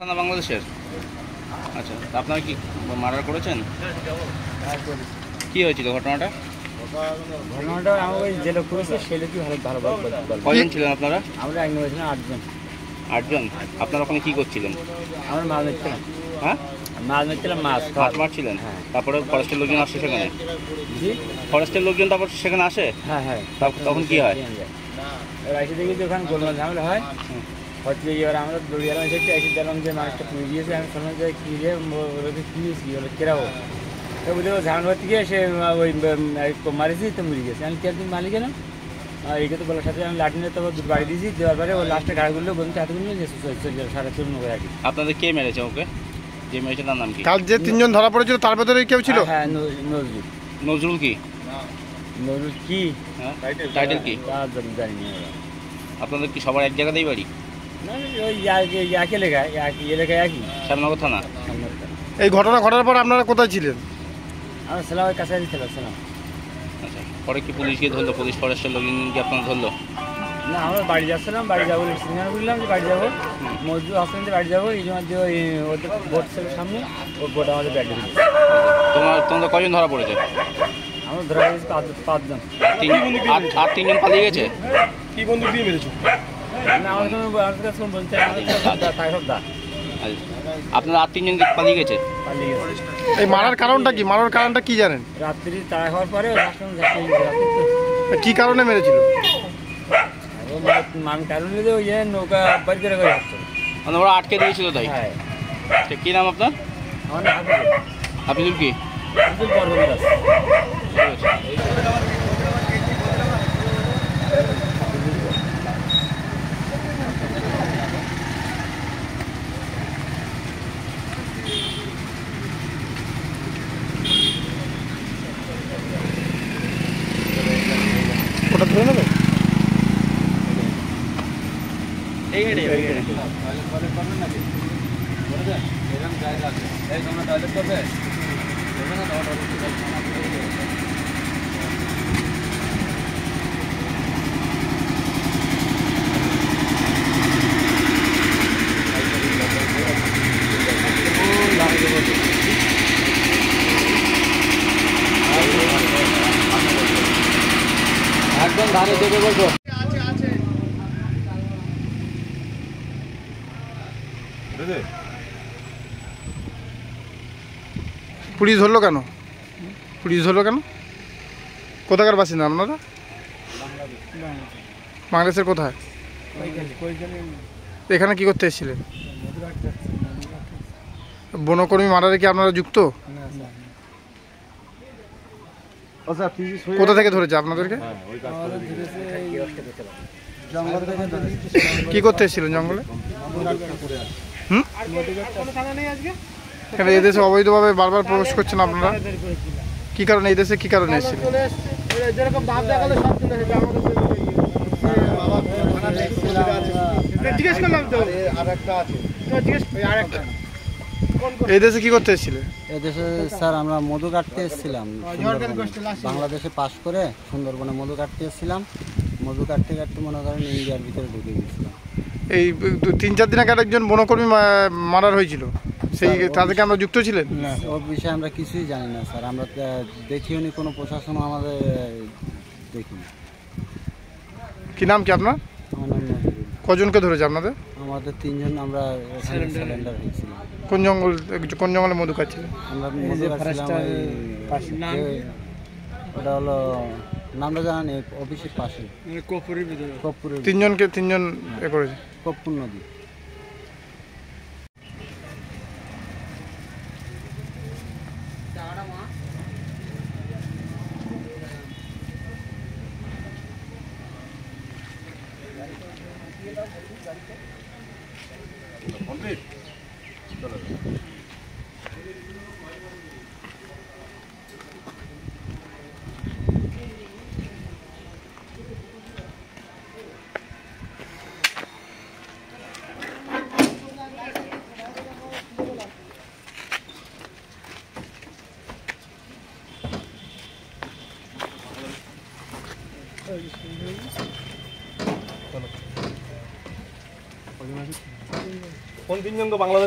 না বাংলাদেশের? আচ্ছা, তা আপনারা কি মার্ডার করেছেন? কি হয়েছিল ঘটনাটা? ঘটনাটা আমাকে যে লোক করেছে সে লোকই ভালো কয়জন ছিলেন আপনারা? আমরা এক নিয়েছিলাম 8 জন। 8 জন? আপনারা ওখানে কি করছিলেন? আমরা মাছ মারছিলাম। হ্যাঁ, মাছ মারছিলাম, মাছ মারছিলেন। হ্যাঁ। তারপরে ফরেস্টের লোকজন আসে সেখানে? জি, ফরেস্টের লোকজন তারপর সেখানে আসে? হ্যাঁ। তখন কি হয়? এবার এসে দেখি যে ওখানে গোলমাল ঝামেলা হয়। হচ্ছে এবার আমরা দৌড়ে গেলাম, এসে দেখলাম যে মানুষটা পুড়ে গিয়েছে। আমি শুনলাম যে কী রে কী হয়েছি, বলে কেরাও তো বুঝে ঝামেলা হতে গিয়ে সে ওই মারিছি তো মরে গেছে। আমি কে তুমি মালি কেন এইটা তো বলার সাথে আমি লাঠি নিয়ে তো বাড়ি দিয়েছি। দেওয়ার পরে ওই লাস্টে গাড়ি করলে বলতে এতগুলো যে 4.5 আর কি। আপনাদের কে মেরেছে ওকে? যে মেরেছে তার নাম কি? কাল যে 3 জন ধরা পড়েছিল তার ভেতরে কেউ ছিল? হ্যাঁ, নজরুল। নজরুল কি? নজরুল কি টাইটেল কি জানি না। আপনাদের কি সবার এক জায়গাতেই বাড়ি? না, ওই এক এলাকায়, একই শ্যামনগর থানা। এই ঘটনা ঘটার পর আপনারা কোথায় ছিলেন? আমরা ছিলাম ওই কাছাকাছি ছিলাম। আচ্ছা, পরে কি পুলিশ গিয়ে ধরলো? পুলিশ ফরেস্টের লোকজন কি আপনারা ধরলো? না, আমরা বাড়ি যাচ্ছিলাম, বাড়ি যাবো সিগন্যাল বললাম যে বাড়ি যাবো, মজদুর হাসপাতালে বাড়ি যাবো। এই জন্য যে ওই ওদের বোট ছিল সামনে, ওই বোট আমাদের ব্যাগে দিল। তোমরা কজন ধরা পড়েছে? আমরা ধরা গেছি 5 জন। আর 3 জন পালিয়ে গেছে? কি বন্দুক দিয়ে মেরেছো? না, আমাদের কাছে বলছে আপনারা আর 3 জন পালিয়ে গেছে? পালিয়ে গেছে। এই মারার কারণটা কি? মারার কারণটা কি জানেন? রাত্রি তাড়া হওয়ার পরে কি কারণে মেরেছিল? মান কারণে যে ওই নৌকা বাড়ি করে যাচ্ছে, মানে ওরা আটকে দিয়েছিল তাই? হ্যাঁ। কি নাম আপনার? আমার নাম হাফিজুল কি? বরবন্দাস। ওটা ধরে নেবে? একদম ধারে দেবে বলছো। পুলিশ ধরলো কেন? কোথাকার বাসিন্দা আপনারা? বাংলাদেশের কোথায়? এখানে কি করতে এসেছিলেন? বনকর্মী মার্ডারে কি আপনারা যুক্ত? কোথা থেকে ধরেছে আপনাদেরকে? কি করতে এসেছিলেন জঙ্গলে? এখানে এই দেশে অবৈধভাবে বারবার প্রবেশ করছেন আপনারা, কি কারণে? এই দেশে কি কারণে এসেছিলেন? এই দেশে কি করতে এসেছিলেন? এদেশে স্যার আমরা মধু কাটতে এসেছিলাম। বাংলাদেশে পাশ করে সুন্দরবনে মধু কাটতে এসেছিলাম। মধু কাটতে মনে করেন ইন্ডিয়ার ভিতরে ঢুকে গেছিলাম। এই 3-4 দিন আগে একজন বনকর্মী মার্ডার হয়েছিল, সেই তাদেরকে আমরা যুক্ত ছিলেন? ওর বিষয়ে আমরা কিছুই জানি না স্যার। আমরা দেখিও নি, কোনো প্রশাসনও আমাদের দেখিনি। কি নাম কি আপনার? আমার নাম নজরুল। কজনকে ধরেছে আপনাদের? আমাদের 3 জন আমরা সিলিন্ডার হয়েছিলাম। কোন জঙ্গলে মধু খাচ্ছিলেন? আমরা মধু কাটছিলাম ওটা হলো নামটা জানা নেই, অফিসের পাশে কপুরের ভিতরে। 3 জন এ করেছে কপুর নদী। কোন 3 জন তো বাংলাদেশ